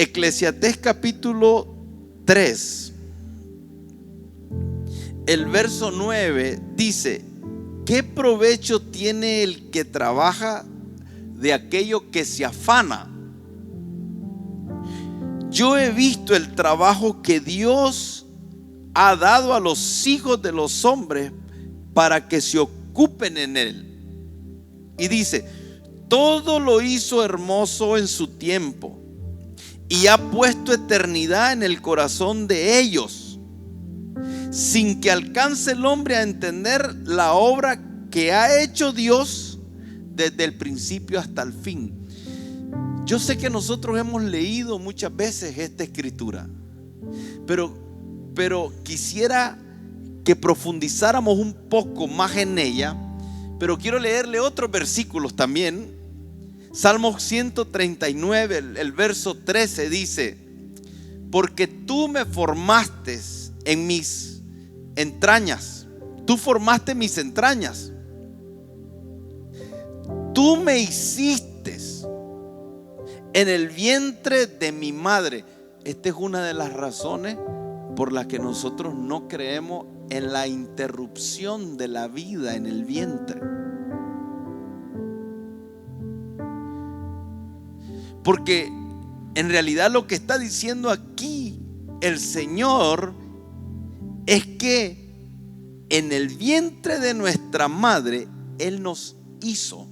Eclesiastés capítulo 3, el verso 9 dice: ¿qué provecho tiene el que trabaja de aquello que se afana? Yo he visto el trabajo que Dios ha dado a los hijos de los hombres para que se ocupen en él. Y dice: todo lo hizo hermoso en su tiempo y ha puesto eternidad en el corazón de ellos, sin que alcance el hombre a entender la obra que ha hecho Dios desde el principio hasta el fin. Yo sé que nosotros hemos leído muchas veces esta escritura, pero quisiera que profundizáramos un poco más en ella. Pero quiero leerle otros versículos también. Salmo 139, el verso 13 dice: porque tú me formaste en mis entrañas. Tú formaste mis entrañas. Tú me hiciste en el vientre de mi madre. Esta es una de las razones por las que nosotros no creemos en la interrupción de la vida en el vientre. Porque en realidad lo que está diciendo aquí el Señor es que en el vientre de nuestra madre Él nos hizo.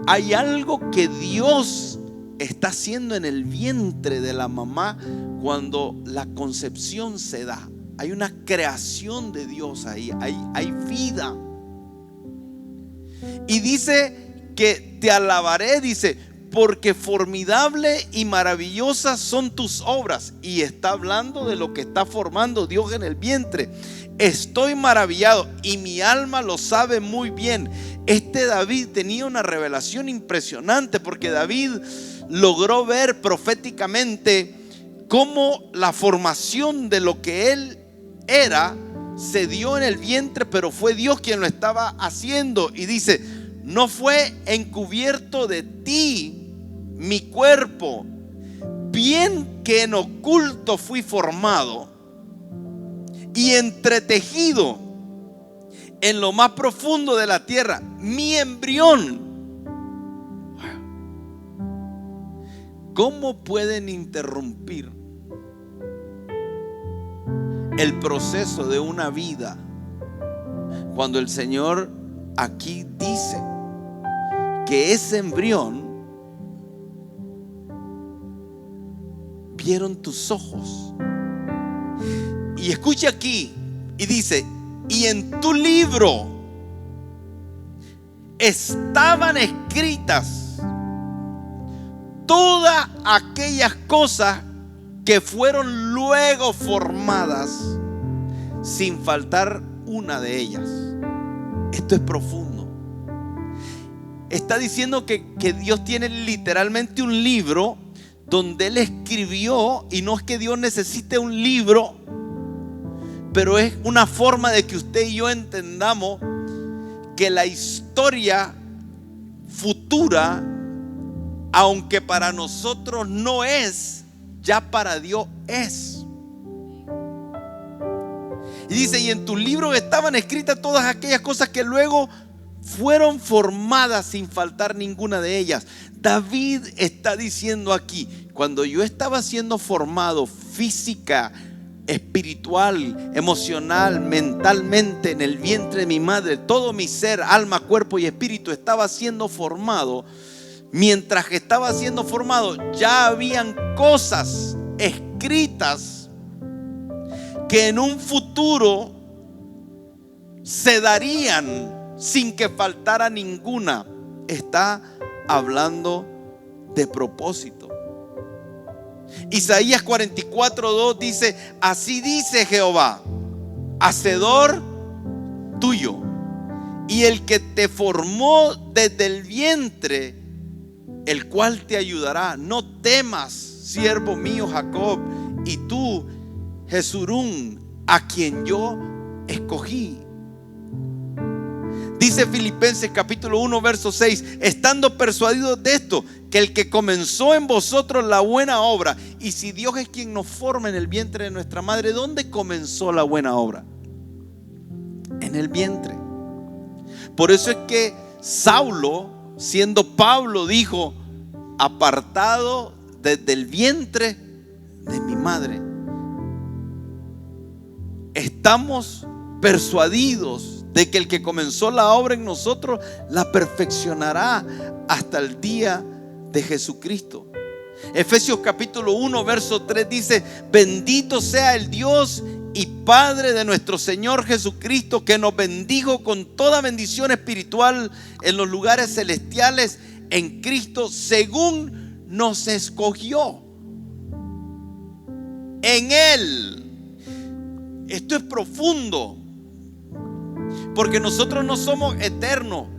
Hay algo que Dios está haciendo en el vientre de la mamá cuando la concepción se da. Hay una creación de Dios ahí, hay vida. Y dice que te alabaré, dice, porque formidable y maravillosas son tus obras. Y está hablando de lo que está formando Dios en el vientre. Estoy maravillado y mi alma lo sabe muy bien. David tenía una revelación impresionante, porque David logró ver proféticamente cómo la formación de lo que él era se dio en el vientre, pero fue Dios quien lo estaba haciendo. Y dice: no fue encubierto de ti mi cuerpo, bien que en oculto fui formado y entretejido en lo más profundo de la tierra, mi embrión. ¿Cómo pueden interrumpir el proceso de una vida cuando el Señor aquí dice que ese embrión vieron tus ojos? Y escucha aquí, y dice: y en tu libro estaban escritas todas aquellas cosas que fueron luego formadas, sin faltar una de ellas. Esto es profundo. Está diciendo que Dios tiene literalmente un libro donde Él escribió, y no es que Dios necesite un libro, pero es una forma de que usted y yo entendamos que la historia futura, aunque para nosotros no es, ya para Dios es. Y dice: y en tu libro estaban escritas todas aquellas cosas que luego fueron formadas, sin faltar ninguna de ellas. David está diciendo aquí: cuando yo estaba siendo formado física, espiritual, emocional, mentalmente en el vientre de mi madre, todo mi ser, alma, cuerpo y espíritu estaba siendo formado. Mientras que estaba siendo formado, ya habían cosas escritas que en un futuro se darían sin que faltara ninguna. Está hablando de propósito. Isaías 44:2 dice: así dice Jehová, hacedor tuyo, y el que te formó desde el vientre, el cual te ayudará. No temas, siervo mío Jacob, y tú, Jesurún, a quien yo escogí. Dice Filipenses capítulo 1 verso 6: estando persuadidos de esto, que el que comenzó en vosotros la buena obra. Y si Dios es quien nos forma en el vientre de nuestra madre, ¿dónde comenzó la buena obra? En el vientre. Por eso es que Saulo, siendo Pablo, dijo: apartado desde el vientre de mi madre. Estamos persuadidos de que el que comenzó la obra en nosotros la perfeccionará hasta el día de Jesucristo. Efesios capítulo 1 verso 3 dice: bendito sea el Dios y Padre de nuestro Señor Jesucristo, que nos bendijo con toda bendición espiritual en los lugares celestiales en Cristo, según nos escogió en Él. Esto es profundo, porque nosotros no somos eternos,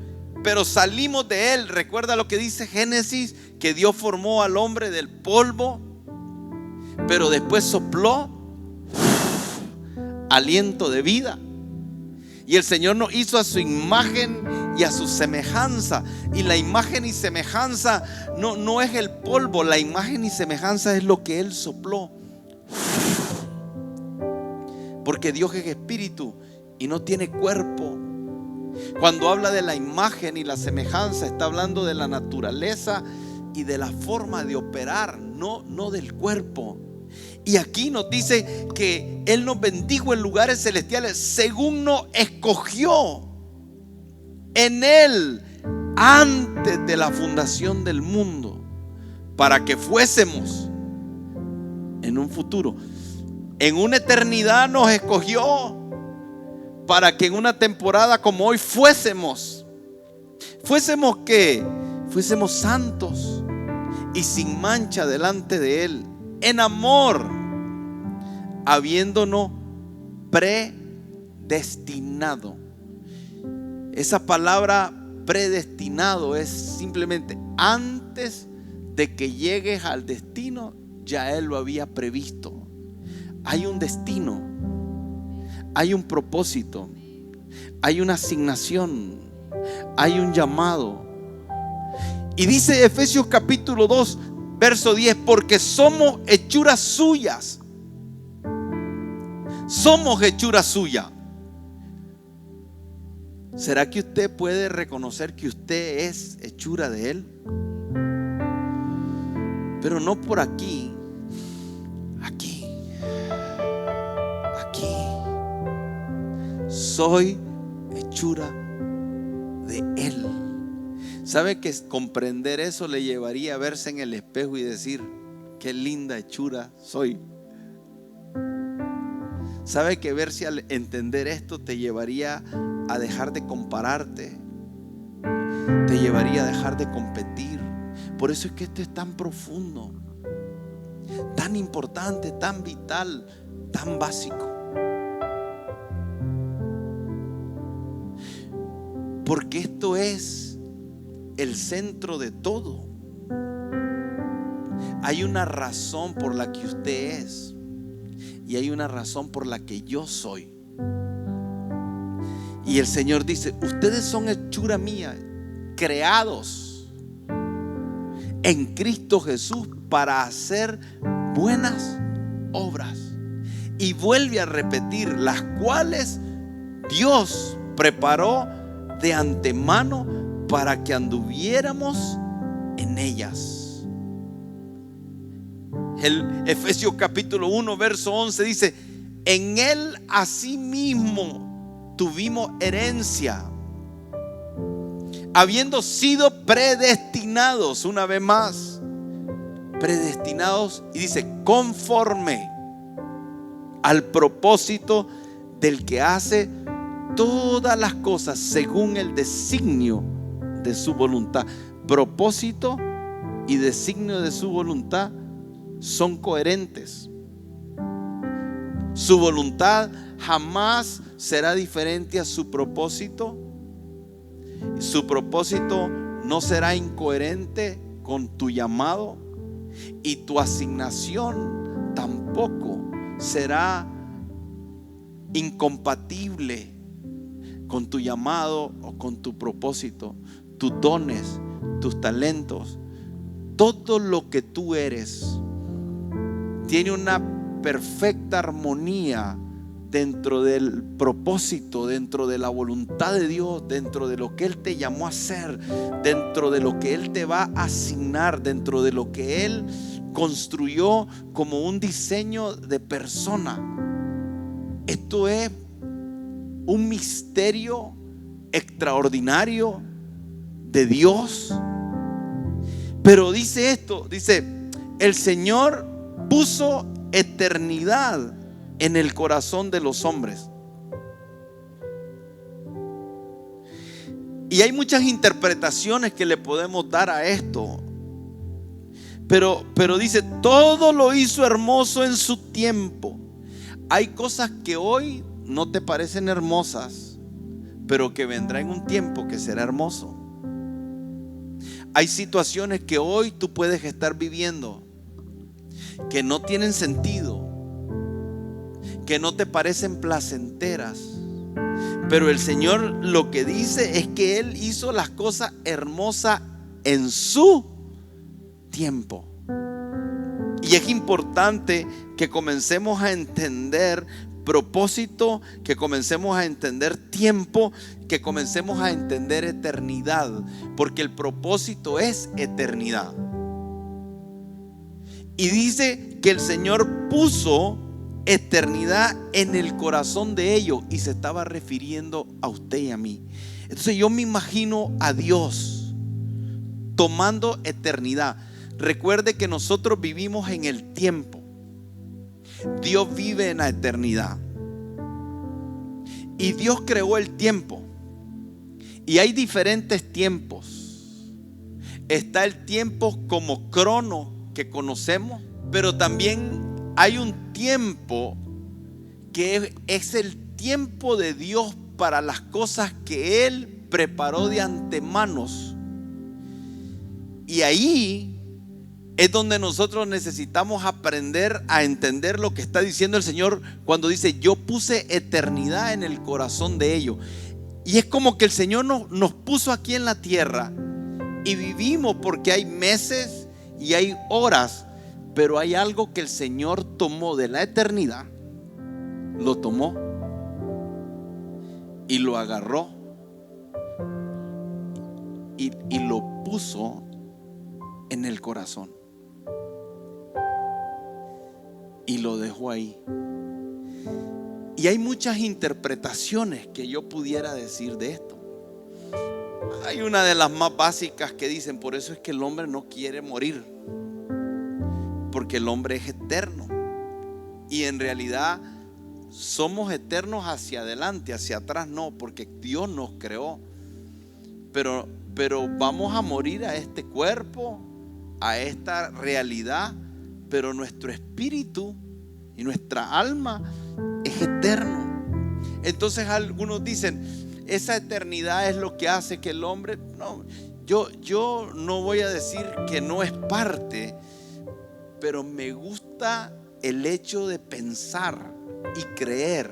pero salimos de Él. Recuerda lo que dice Génesis, que Dios formó al hombre del polvo, pero después sopló aliento de vida. Y el Señor nos hizo a su imagen y a su semejanza. Y la imagen y semejanza no es el polvo. La imagen y semejanza es lo que Él sopló. Porque Dios es espíritu y no tiene cuerpo. Cuando habla de la imagen y la semejanza, está hablando de la naturaleza y de la forma de operar, no del cuerpo. Y aquí nos dice que Él nos bendijo en lugares celestiales según nos escogió en Él antes de la fundación del mundo, para que fuésemos en un futuro, en una eternidad nos escogió, para que en una temporada como hoy fuésemos ¿qué? Fuésemos santos y sin mancha delante de Él, en amor, habiéndonos predestinado. Esa palabra predestinado es simplemente antes de que llegues al destino, ya Él lo había previsto. Hay un destino, hay un propósito, hay una asignación, hay un llamado. Y dice Efesios capítulo 2 verso 10: porque somos hechuras suyas. Somos hechura suya. ¿Será que usted puede reconocer que usted es hechura de Él? Pero no por aquí, aquí. Soy hechura de Él. ¿Sabe que comprender eso le llevaría a verse en el espejo y decir: qué linda hechura soy? ¿Sabe que verse al entender esto te llevaría a dejar de compararte? Te llevaría a dejar de competir. Por eso es que esto es tan profundo, tan importante, tan vital, tan básico. Porque esto es el centro de todo. Hay una razón por la que usted es, y hay una razón por la que yo soy. Y el Señor dice: ustedes son hechura mía, creados en Cristo Jesús para hacer buenas obras. Y vuelve a repetir: las cuales Dios preparó de antemano para que anduviéramos en ellas. El Efesios capítulo 1 verso 11 dice: en Él asimismo tuvimos herencia, habiendo sido predestinados, una vez más, predestinados, y dice: conforme al propósito del que hace todas las cosas según el designio de su voluntad. Propósito y designio de su voluntad son coherentes. Su voluntad jamás será diferente a su propósito. Su propósito no será incoherente con tu llamado, y tu asignación tampoco será incompatible con tu llamado o con tu propósito, tus dones, tus talentos, todo lo que tú eres tiene una perfecta armonía dentro del propósito, dentro de la voluntad de Dios, dentro de lo que Él te llamó a hacer, dentro de lo que Él te va a asignar, dentro de lo que Él construyó como un diseño de persona. Esto es un misterio extraordinario de Dios. Pero dice esto, dice, el Señor puso eternidad en el corazón de los hombres. Y hay muchas interpretaciones que le podemos dar a esto. Pero dice, todo lo hizo hermoso en su tiempo. Hay cosas que hoy no te parecen hermosas, pero que vendrá en un tiempo que será hermoso. Hay situaciones que hoy tú puedes estar viviendo que no tienen sentido, que no te parecen placenteras, pero el Señor lo que dice es que Él hizo las cosas hermosas en su tiempo. Y es importante que comencemos a entender propósito, que comencemos a entender tiempo, que comencemos a entender eternidad, porque el propósito es eternidad. Y dice que el Señor puso eternidad en el corazón de ellos, y se estaba refiriendo a usted y a mí. Entonces yo me imagino a Dios tomando eternidad. Recuerde que nosotros vivimos en el tiempo, Dios vive en la eternidad. Y Dios creó el tiempo. Y hay diferentes tiempos. Está el tiempo como crono que conocemos, pero también hay un tiempo que es el tiempo de Dios para las cosas que Él preparó de antemanos. Y ahí es donde nosotros necesitamos aprender a entender lo que está diciendo el Señor cuando dice: yo puse eternidad en el corazón de ellos. Y es como que el Señor nos puso aquí en la tierra y vivimos, porque hay meses y hay horas, pero hay algo que el Señor tomó de la eternidad, lo tomó y lo agarró y lo puso en el corazón. Y lo dejó ahí. Y hay muchas interpretaciones que yo pudiera decir de esto. Hay una de las más básicas que dicen: por eso es que el hombre no quiere morir, porque el hombre es eterno. Y en realidad somos eternos hacia adelante, hacia atrás no, porque Dios nos creó. Pero vamos a morir a este cuerpo, a esta realidad, pero nuestro espíritu y nuestra alma es eterno. Entonces algunos dicen: esa eternidad es lo que hace que el hombre... No, yo no voy a decir que no es parte, pero me gusta el hecho de pensar y creer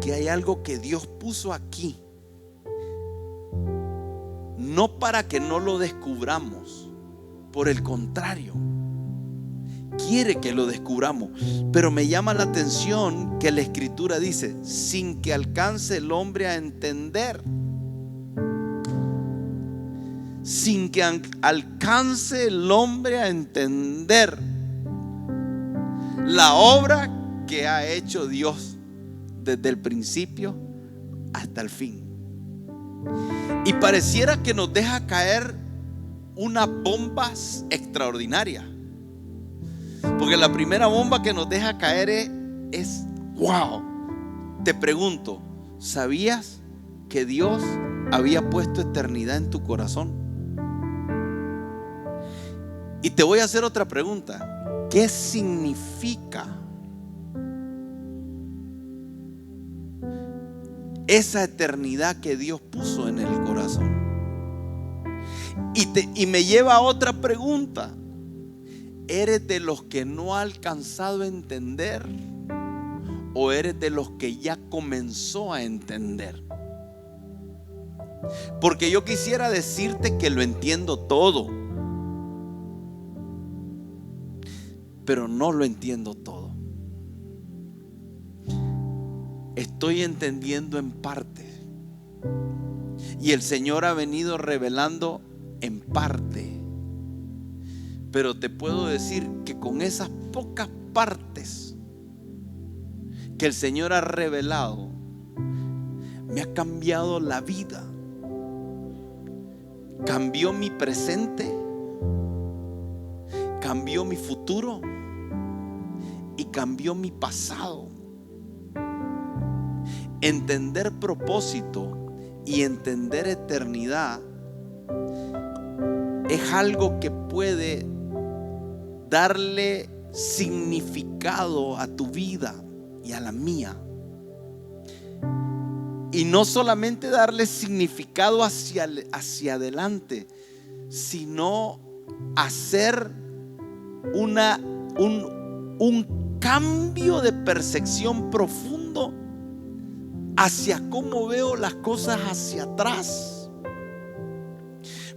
que hay algo que Dios puso aquí, no para que no lo descubramos, por el contrario, quiere que lo descubramos. Pero me llama la atención que la Escritura dice: sin que alcance el hombre a entender. Sin que alcance el hombre a entender la obra que ha hecho Dios desde el principio hasta el fin. Y pareciera que nos deja caer una bomba extraordinaria, porque la primera bomba que nos deja caer es wow. Te pregunto: ¿sabías que Dios había puesto eternidad en tu corazón? Y te voy a hacer otra pregunta: ¿qué significa esa eternidad que Dios puso en el corazón? Y me lleva a otra pregunta: ¿eres de los que no ha alcanzado a entender? ¿O eres de los que ya comenzó a entender? Porque yo quisiera decirte que lo entiendo todo, pero no lo entiendo todo. Estoy entendiendo en parte. Y el Señor ha venido revelando en parte. Pero te puedo decir que con esas pocas partes que el Señor ha revelado, me ha cambiado la vida. Cambió mi presente, cambió mi futuro y cambió mi pasado. Entender propósito y entender eternidad es algo que puede darle significado a tu vida y a la mía. Y no solamente darle significado hacia adelante, sino hacer un cambio de percepción profundo hacia cómo veo las cosas hacia atrás.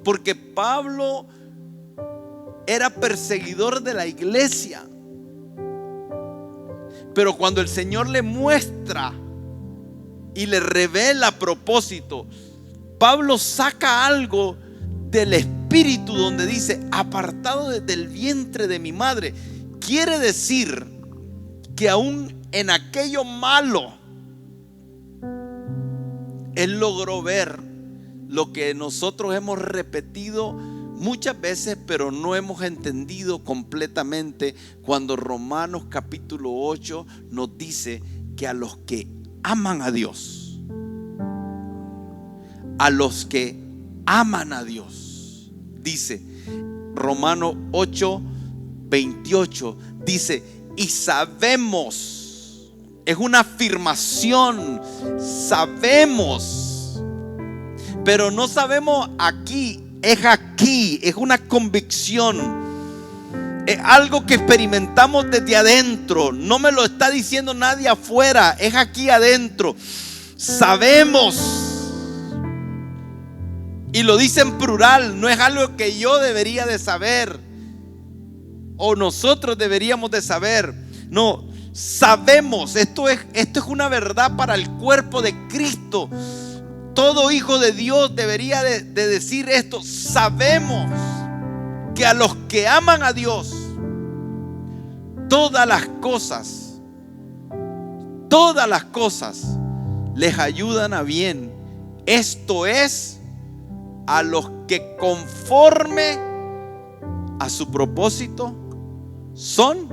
Porque Pablo era perseguidor de la iglesia, pero cuando el Señor le muestra y le revela propósito, Pablo saca algo del espíritu donde dice: apartado desde el vientre de mi madre. Quiere decir que aún en aquello malo, él logró ver lo que nosotros hemos repetido muchas veces, pero no hemos entendido completamente, cuando Romanos capítulo 8 nos dice que a los que aman a Dios, dice Romanos 8:28, dice: y sabemos, es una afirmación, sabemos, pero no sabemos aquí, es una convicción. Es algo que experimentamos desde adentro. No me lo está diciendo nadie afuera, es aquí adentro. Sabemos. Y lo dice en plural. No es algo que yo debería de saber o nosotros deberíamos de saber. No, sabemos. Esto es una verdad para el cuerpo de Cristo. Todo hijo de Dios debería de decir esto. Sabemos que a los que aman a Dios, todas las cosas les ayudan a bien. Esto es, a los que conforme a su propósito son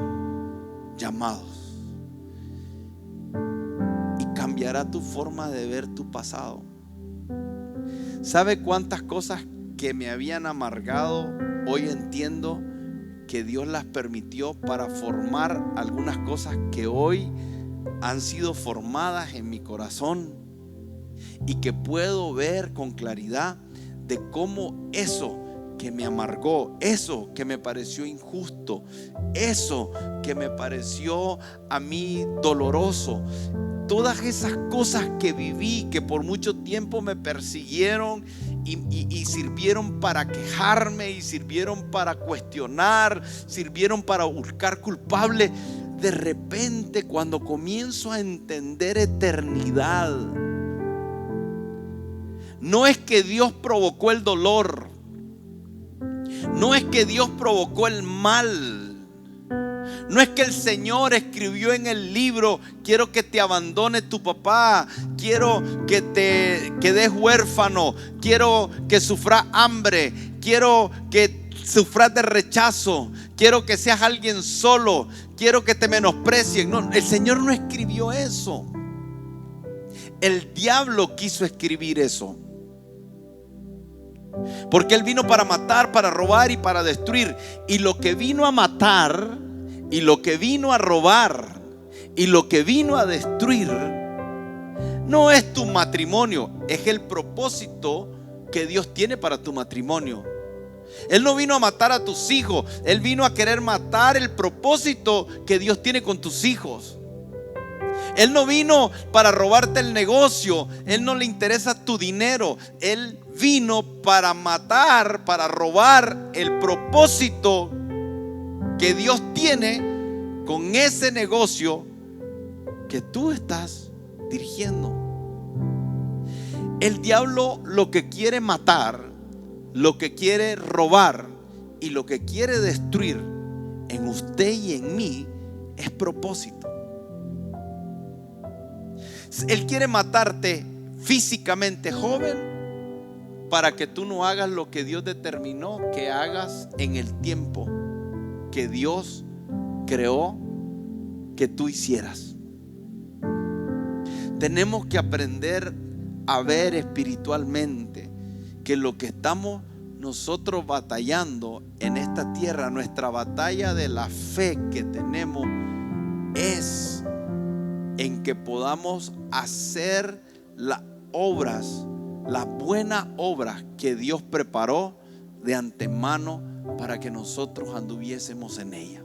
llamados. Y cambiará tu forma de ver tu pasado. ¿Sabe cuántas cosas que me habían amargado? Hoy entiendo que Dios las permitió para formar algunas cosas que hoy han sido formadas en mi corazón, y que puedo ver con claridad de cómo eso que me amargó, eso que me pareció injusto, eso que me pareció a mí doloroso, todas esas cosas que viví, que por mucho tiempo me persiguieron y sirvieron para quejarme, y sirvieron para cuestionar, sirvieron para buscar culpables. De repente, cuando comienzo a entender eternidad, no es que Dios provocó el dolor, no es que Dios provocó el mal, no es que el Señor escribió en el libro: quiero que te abandone tu papá, quiero que te quedes huérfano, quiero que sufras hambre, quiero que sufras de rechazo, quiero que seas alguien solo, quiero que te menosprecien. No, el Señor no escribió eso. El diablo quiso escribir eso, porque él vino para matar, para robar y para destruir. Y lo que vino a matar, y lo que vino a robar, y lo que vino a destruir, no es tu matrimonio, es el propósito que Dios tiene para tu matrimonio. Él no vino a matar a tus hijos, Él vino a querer matar el propósito que Dios tiene con tus hijos. Él no vino para robarte el negocio. Él no le interesa tu dinero. Él vino para matar, para robar el propósito que Dios tiene con ese negocio que tú estás dirigiendo. El diablo lo que quiere matar, lo que quiere robar y lo que quiere destruir en usted y en mí es propósito. Él quiere matarte físicamente joven para que tú no hagas lo que Dios determinó que hagas en el tiempo que Dios creó que tú hicieras. Tenemos que aprender a ver espiritualmente que lo que estamos nosotros batallando en esta tierra, nuestra batalla de la fe que tenemos es en que podamos hacer las obras, las buenas obras que Dios preparó de antemano para que nosotros anduviésemos en ella.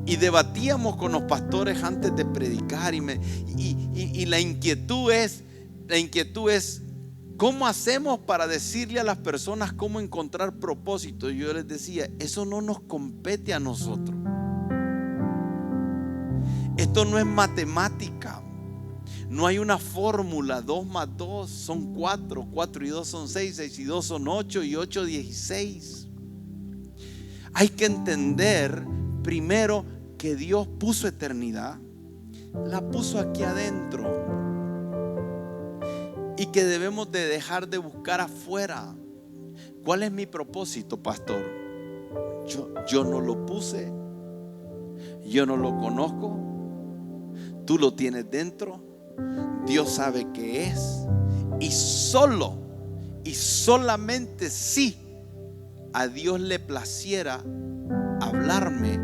Y debatíamos con los pastores antes de predicar y la inquietud es ¿cómo hacemos para decirle a las personas cómo encontrar propósito? Y yo les decía, eso no nos compete a nosotros. Esto no es matemática. No hay una fórmula. 2 más 2 son 4. 4 y 2 son 6. 6 y 2 son 8. Y 8, 16. Hay que entender primero que Dios puso eternidad. La puso aquí adentro. Y que debemos de dejar de buscar afuera. ¿Cuál es mi propósito, pastor? Yo no lo puse. Yo no lo conozco. Tú lo tienes dentro. Dios sabe qué es. Y solo y solamente si a Dios le placiera hablarme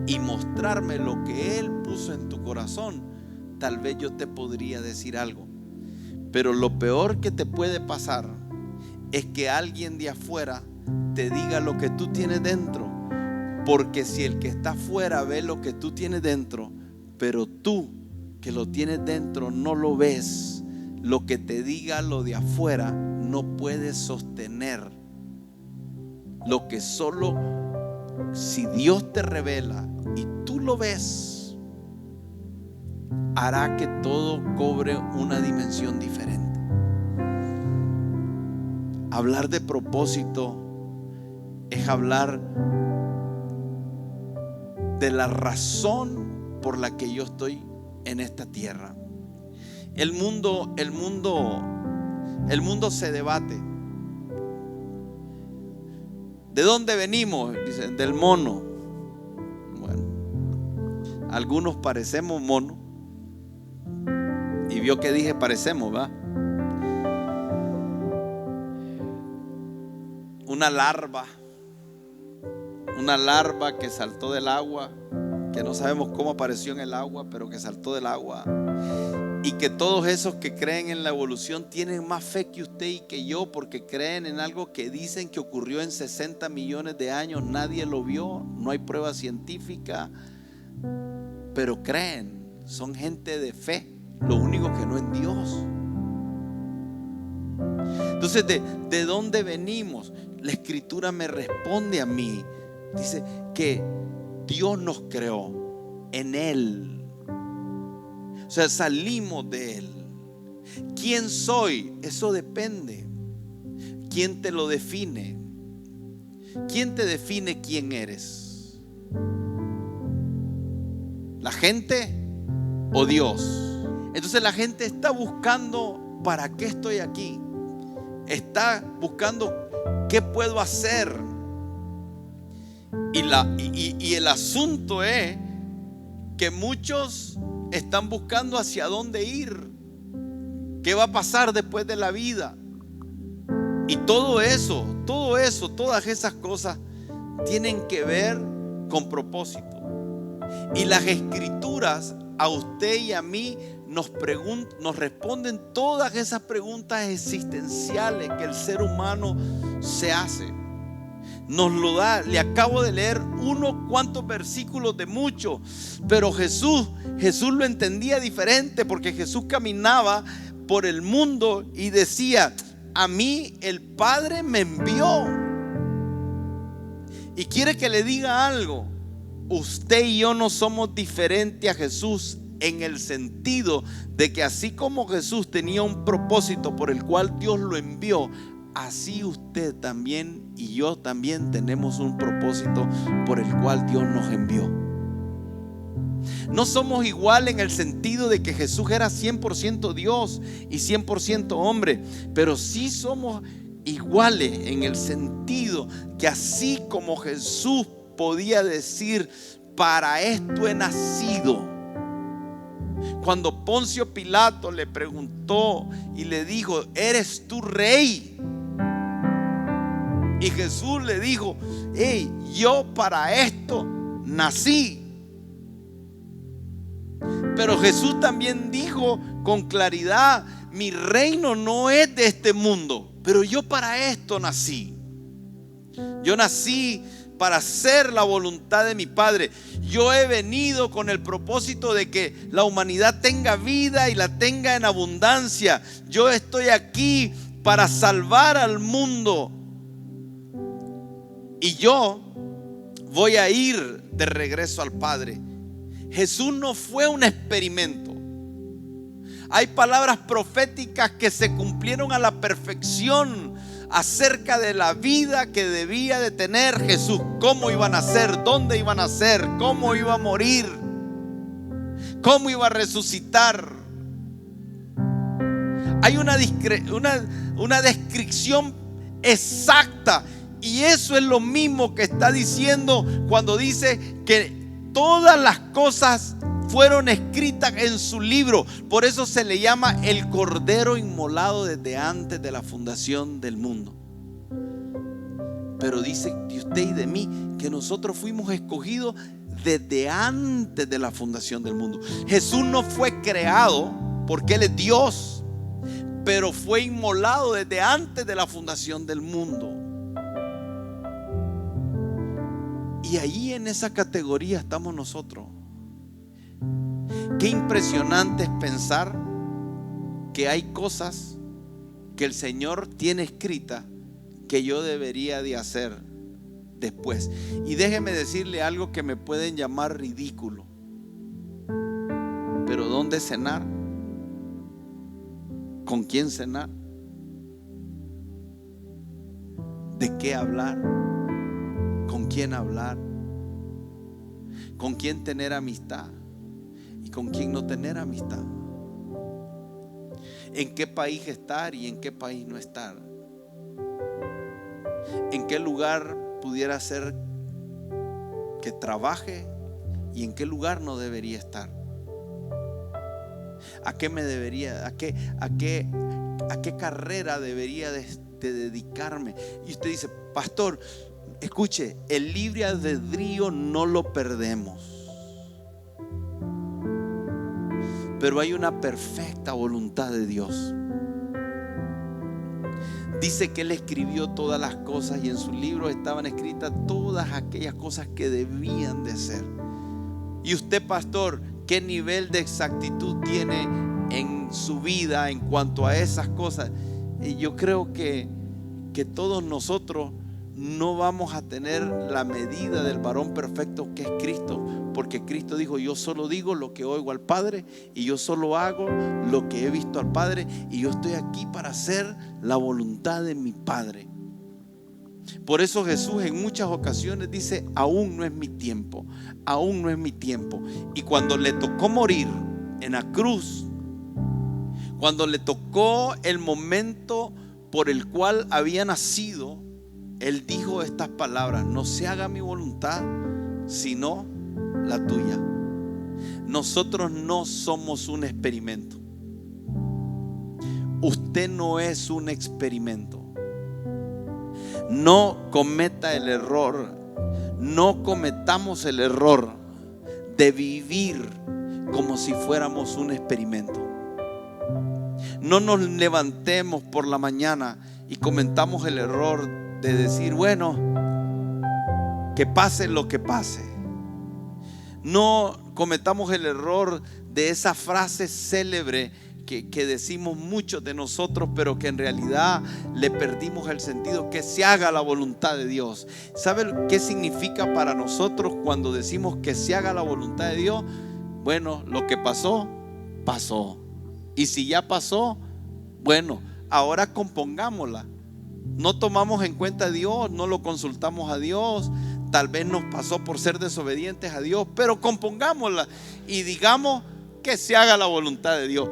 y mostrarme lo que Él puso en tu corazón, tal vez yo te podría decir algo. Pero lo peor que te puede pasar es que alguien de afuera te diga lo que tú tienes dentro. Porque si el que está afuera ve lo que tú tienes dentro, pero tú que lo tienes dentro no lo ves, lo que te diga lo de afuera no puedes sostener lo que solo si Dios te revela y tú lo ves, hará que todo cobre una dimensión diferente. Hablar de propósito es hablar de la razón por la que yo estoy en esta tierra. El mundo se debate. ¿De dónde venimos? Dicen, del mono. Bueno, algunos parecemos mono. Y vio que dije parecemos, ¿va? Una larva que saltó del agua, que no sabemos cómo apareció en el agua, pero que saltó del agua. Y que todos esos que creen en la evolución tienen más fe que usted y que yo, porque creen en algo que dicen que ocurrió en 60 millones de años. Nadie lo vio, no hay prueba científica, pero creen, son gente de fe. Lo único que no en Dios. Entonces, ¿de dónde venimos? La Escritura me responde a mí. Dice que Dios nos creó en Él. O sea, salimos de Él. ¿Quién soy? Eso depende. ¿Quién te lo define? ¿Quién te define quién eres? ¿La gente o Dios? Entonces la gente está buscando ¿para qué estoy aquí? Está buscando ¿qué puedo hacer? Y el asunto es que muchos están buscando hacia dónde ir, qué va a pasar después de la vida. Y todo eso, todas esas cosas tienen que ver con propósito. Y las Escrituras a usted y a mí nos responden todas esas preguntas existenciales que el ser humano se hace. nos lo da. Le acabo de leer unos cuantos versículos de muchos, pero Jesús lo entendía diferente, porque Jesús caminaba por el mundo y decía: a mí el Padre me envió. Y quiere que le diga algo: usted y yo no somos diferentes a Jesús, en el sentido de que así como Jesús tenía un propósito por el cual Dios lo envió, así usted también y yo también tenemos un propósito por el cual Dios nos envió. No somos igual en el sentido de que Jesús era 100% Dios y 100% hombre, pero sí somos iguales en el sentido que así como Jesús podía decir: para esto he nacido. Cuando Poncio Pilato le preguntó y le dijo: ¿eres tú rey? Y Jesús le dijo: hey, yo para esto nací. Pero Jesús también dijo con claridad: mi reino no es de este mundo, pero yo para esto nací. Yo nací para hacer la voluntad de mi Padre. Yo he venido con el propósito de que la humanidad tenga vida y la tenga en abundancia. Yo estoy aquí para salvar al mundo. Y yo voy a ir de regreso al Padre. Jesús no fue un experimento. Hay palabras proféticas que se cumplieron a la perfección acerca de la vida que debía de tener Jesús. Cómo iba a nacer, dónde iba a nacer, cómo iba a morir, cómo iba a resucitar. Hay una descripción exacta. Y eso es lo mismo que está diciendo cuando dice que todas las cosas fueron escritas en su libro. Por eso se le llama el Cordero inmolado desde antes de la fundación del mundo. Pero dice de usted y de mí que nosotros fuimos escogidos desde antes de la fundación del mundo. Jesús no fue creado porque Él es Dios, pero fue inmolado desde antes de la fundación del mundo. Y ahí en esa categoría estamos nosotros. Qué impresionante es pensar que hay cosas que el Señor tiene escritas que yo debería de hacer después. Y déjeme decirle algo que me pueden llamar ridículo, pero ¿dónde cenar? ¿Con quién cenar? ¿De qué hablar? ¿Con quién hablar? ¿Con quién tener amistad? ¿Y con quién no tener amistad? ¿En qué país estar y en qué país no estar? ¿En qué lugar pudiera ser que trabaje y en qué lugar no debería estar? ¿A qué me debería, a qué carrera debería de dedicarme? Y usted dice: pastor, escuche, el libre albedrío no lo perdemos, pero hay una perfecta voluntad de Dios. Dice que Él escribió todas las cosas y en su libro estaban escritas todas aquellas cosas que debían de ser. Y usted, pastor, ¿qué nivel de exactitud tiene en su vida en cuanto a esas cosas? Y yo creo que todos nosotros no vamos a tener la medida del varón perfecto que es Cristo, porque Cristo dijo: yo solo digo lo que oigo al Padre y yo solo hago lo que he visto al Padre, y yo estoy aquí para hacer la voluntad de mi Padre. Por eso Jesús en muchas ocasiones dice: aún no es mi tiempo, aún no es mi tiempo. Y cuando le tocó morir en la cruz, cuando le tocó el momento por el cual había nacido, Él dijo estas palabras: no se haga mi voluntad sino la tuya. Nosotros no somos un experimento. Usted no es un experimento. No cometa el error, no cometamos el error de vivir como si fuéramos un experimento. No nos levantemos por la mañana y cometamos el error de decir: bueno, que pase lo que pase. No cometamos el error de esa frase célebre que decimos muchos de nosotros, pero que en realidad le perdimos el sentido: que se haga la voluntad de Dios. ¿Sabe qué significa para nosotros cuando decimos que se haga la voluntad de Dios? Bueno, lo que pasó, pasó. Y si ya pasó, bueno, ahora compongámosla. No tomamos en cuenta a Dios, no lo consultamos a Dios. Tal vez nos pasó por ser desobedientes a Dios, pero compongámosla y digamos que se haga la voluntad de Dios.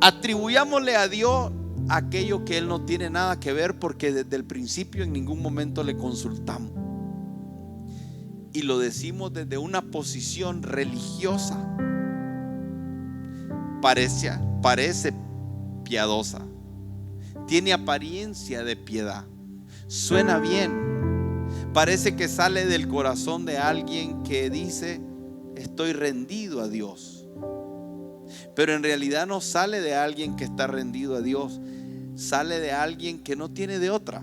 Atribuyámosle a Dios aquello que Él no tiene nada que ver, porque desde el principio en ningún momento le consultamos. Y lo decimos desde una posición religiosa. Parece piadosa, tiene apariencia de piedad, suena bien, parece que sale del corazón de alguien que dice: estoy rendido a Dios. Pero en realidad no sale de alguien que está rendido a Dios, sale de alguien que no tiene de otra.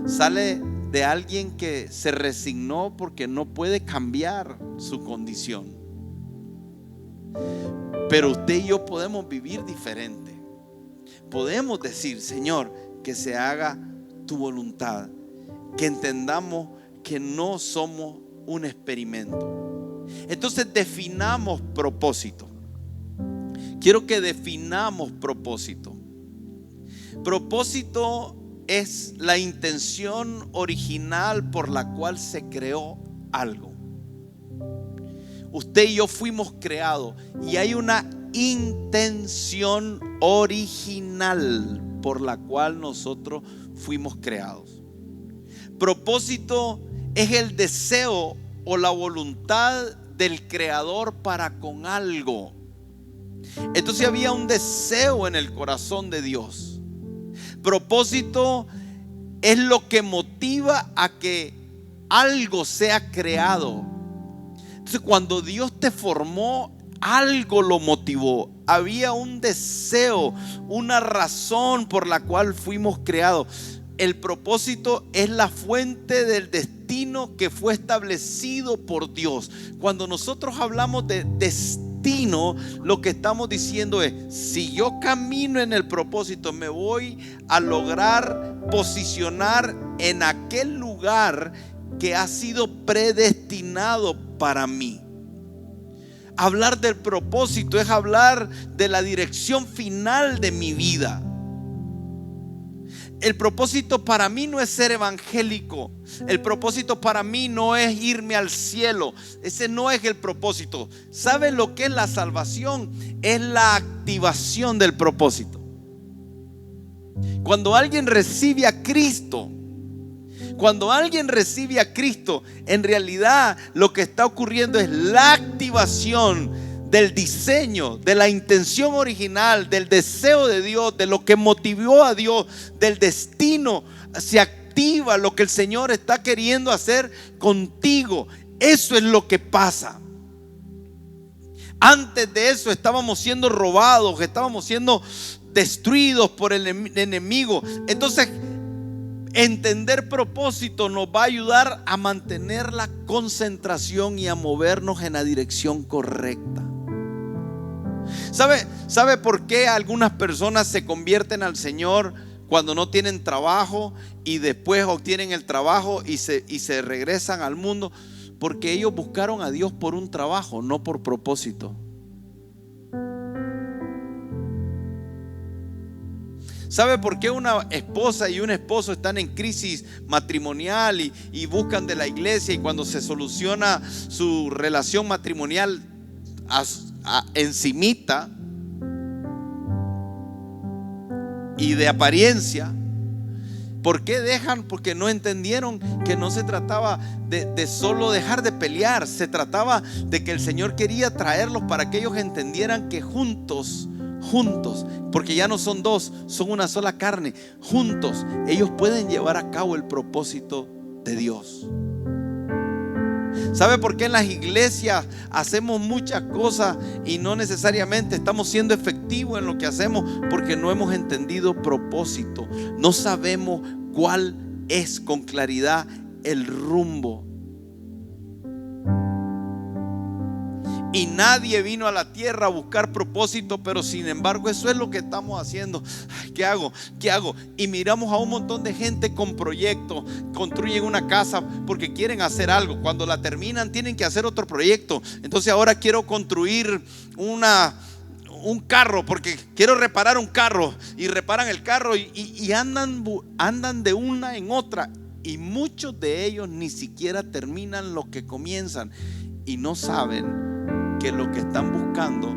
Sale de alguien que se resignó porque no puede cambiar su condición. Pero usted y yo podemos vivir diferente. Podemos decir: Señor, que se haga tu voluntad. Que entendamos que no somos un experimento. Entonces definamos propósito. Quiero que definamos propósito. Propósito es la intención original por la cual se creó algo. Usted y yo fuimos creados y hay una intención original por la cual nosotros fuimos creados. Propósito es el deseo o la voluntad del Creador para con algo. Entonces había un deseo en el corazón de Dios. Propósito es lo que motiva a que algo sea creado. Entonces, cuando Dios te formó, algo lo motivó. Había un deseo, una razón por la cual fuimos creados. El propósito es la fuente del destino que fue establecido por Dios. Cuando nosotros hablamos de destino, lo que estamos diciendo es: si yo camino en el propósito, me voy a lograr posicionar en aquel lugar que ha sido predestinado para mí. Hablar del propósito es hablar de la dirección final de mi vida. El propósito para mí no es ser evangélico. El propósito para mí no es irme al cielo. Ese no es el propósito. ¿Sabe lo que es la salvación? Es la activación del propósito. Cuando alguien recibe a Cristo, en realidad lo que está ocurriendo es la activación del diseño, de la intención original, del deseo de Dios, de lo que motivó a Dios, del destino. Se activa lo que el Señor está queriendo hacer contigo. Eso es lo que pasa. Antes de eso estábamos siendo robados, estábamos siendo destruidos por el enemigo. Entonces, entender propósito nos va a ayudar a mantener la concentración y a movernos en la dirección correcta. ¿Sabe por qué algunas personas se convierten al Señor cuando no tienen trabajo y después obtienen el trabajo y se regresan al mundo? Porque ellos buscaron a Dios por un trabajo, no por propósito. ¿Sabe por qué una esposa y un esposo están en crisis matrimonial y buscan de la iglesia, y cuando se soluciona su relación matrimonial encimita y de apariencia? ¿Por qué dejan? Porque no entendieron que no se trataba de solo dejar de pelear. Se trataba de que el Señor quería traerlos para que ellos entendieran que juntos, porque ya no son dos, son una sola carne. Juntos ellos pueden llevar a cabo el propósito de Dios. ¿Sabe por qué en las iglesias hacemos muchas cosas y no necesariamente estamos siendo efectivos en lo que hacemos? Porque no hemos entendido propósito. No sabemos cuál es con claridad el rumbo. Y nadie vino a la tierra a buscar propósito, pero sin embargo eso es lo que estamos haciendo. Ay, ¿qué hago? ¿Qué hago? Y miramos a un montón de gente con proyectos. Construyen una casa porque quieren hacer algo. Cuando la terminan tienen que hacer otro proyecto. Entonces ahora quiero construir un carro porque quiero reparar un carro. Y reparan el carro y andan de una en otra. Y muchos de ellos ni siquiera terminan lo que comienzan. Y no saben que lo que están buscando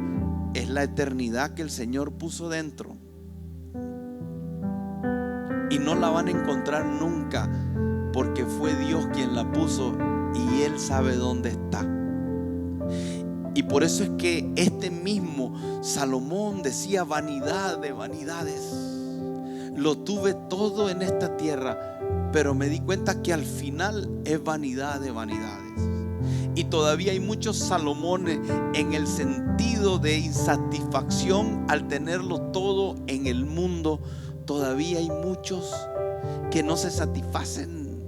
es la eternidad que el Señor puso dentro. Y no la van a encontrar nunca, porque fue Dios quien la puso y Él sabe dónde está. Y por eso es que este mismo Salomón decía: vanidad de vanidades, lo tuve todo en esta tierra, pero me di cuenta que al final es vanidad de vanidades. Y todavía hay muchos Salomones en el sentido de insatisfacción al tenerlo todo en el mundo. Todavía hay muchos que no se satisfacen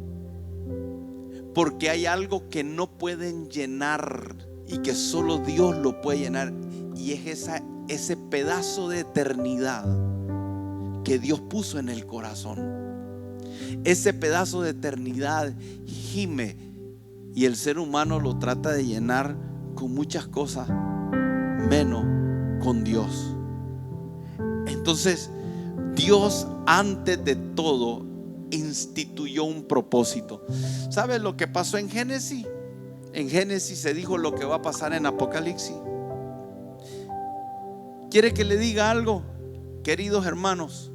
porque hay algo que no pueden llenar y que solo Dios lo puede llenar. Y es ese pedazo de eternidad que Dios puso en el corazón. Ese pedazo de eternidad gime. Y el ser humano lo trata de llenar con muchas cosas, menos con Dios. Entonces, Dios antes de todo instituyó un propósito. ¿Sabes lo que pasó en Génesis? En Génesis se dijo lo que va a pasar en Apocalipsis. ¿Quiere que le diga algo? Queridos hermanos,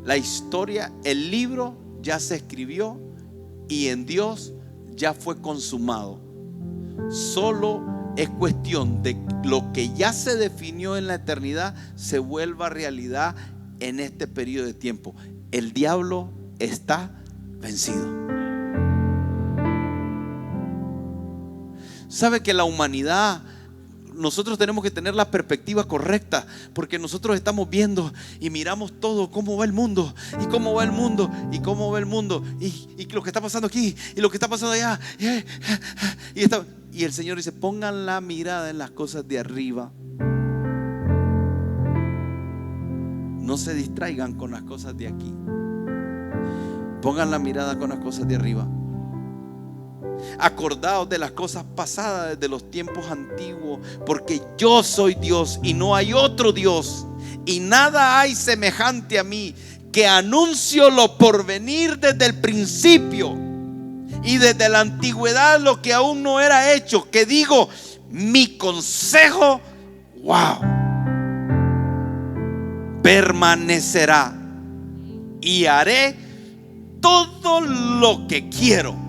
la historia, el libro ya se escribió y en Dios ya fue consumado. Solo es cuestión de lo que ya se definió en la eternidad se vuelva realidad en este periodo de tiempo. El diablo está vencido. ¿Sabe que la humanidad, nosotros tenemos que tener la perspectiva correcta? Porque nosotros estamos viendo y miramos todo, cómo va el mundo, y cómo va el mundo, y cómo va el mundo, y lo que está pasando aquí, y lo que está pasando allá. Y el Señor dice: pongan la mirada en las cosas de arriba. No se distraigan con las cosas de aquí. Pongan la mirada con las cosas de arriba. Acordaos de las cosas pasadas desde los tiempos antiguos, porque yo soy Dios y no hay otro Dios, y nada hay semejante a mí, que anuncio lo por venir desde el principio y desde la antigüedad lo que aún no era hecho, que digo: mi consejo, permanecerá, y haré todo lo que quiero.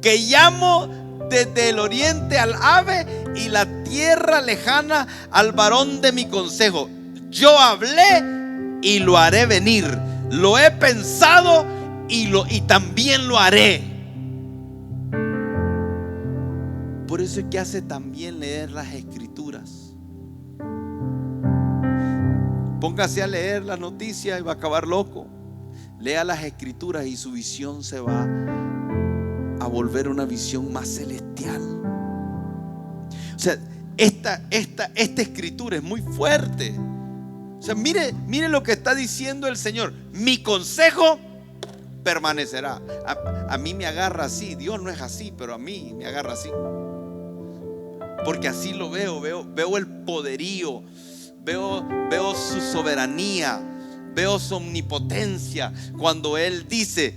Que llamo desde el oriente al ave y la tierra lejana al varón de mi consejo. Yo hablé y lo haré venir. Lo he pensado y también lo haré. Por eso es que hace también leer las escrituras. Póngase a leer las noticias y va a acabar loco. Lea las escrituras y su visión se va a volver una visión más celestial. O sea, esta escritura es muy fuerte. O sea, mire lo que está diciendo el Señor: mi consejo permanecerá. A mí me agarra así. Dios no es así, pero a mí me agarra así. Porque así lo veo el poderío, veo su soberanía, veo su omnipotencia cuando Él dice: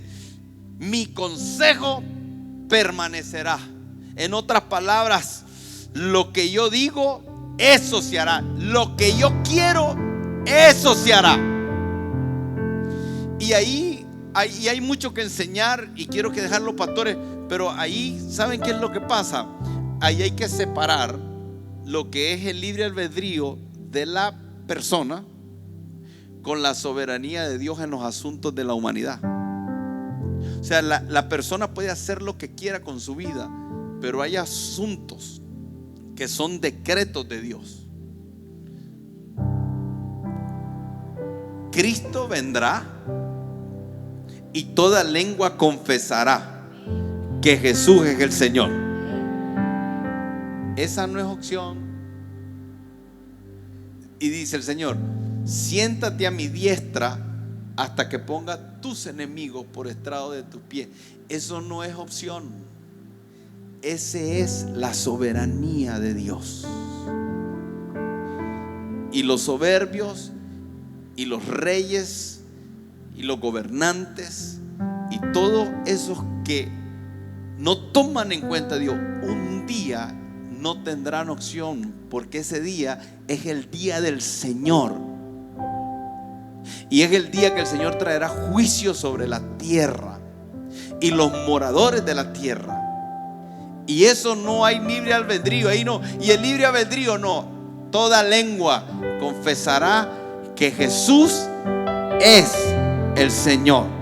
mi consejo permanecerá. En otras palabras, lo que yo digo, eso se hará. Lo que yo quiero, eso se hará. Y ahí hay mucho que enseñar y quiero que dejar los pastores. Pero ahí, ¿saben qué es lo que pasa? Ahí hay que separar lo que es el libre albedrío de la persona con la soberanía de Dios en los asuntos de la humanidad. O sea, la persona puede hacer lo que quiera con su vida, pero hay asuntos que son decretos de Dios. Cristo vendrá y toda lengua confesará que Jesús es el Señor. Esa no es opción. Y dice el Señor: siéntate a mi diestra hasta que ponga tus enemigos por estrado de tus pies. Eso no es opción. Esa es la soberanía de Dios. Y los soberbios y los reyes y los gobernantes y todos esos que no toman en cuenta a Dios, un día no tendrán opción, porque ese día es el día del Señor. Y es el día que el Señor traerá juicio sobre la tierra y los moradores de la tierra. Y eso no hay libre albedrío, ahí no. Y el libre albedrío no. Toda lengua confesará que Jesús es el Señor.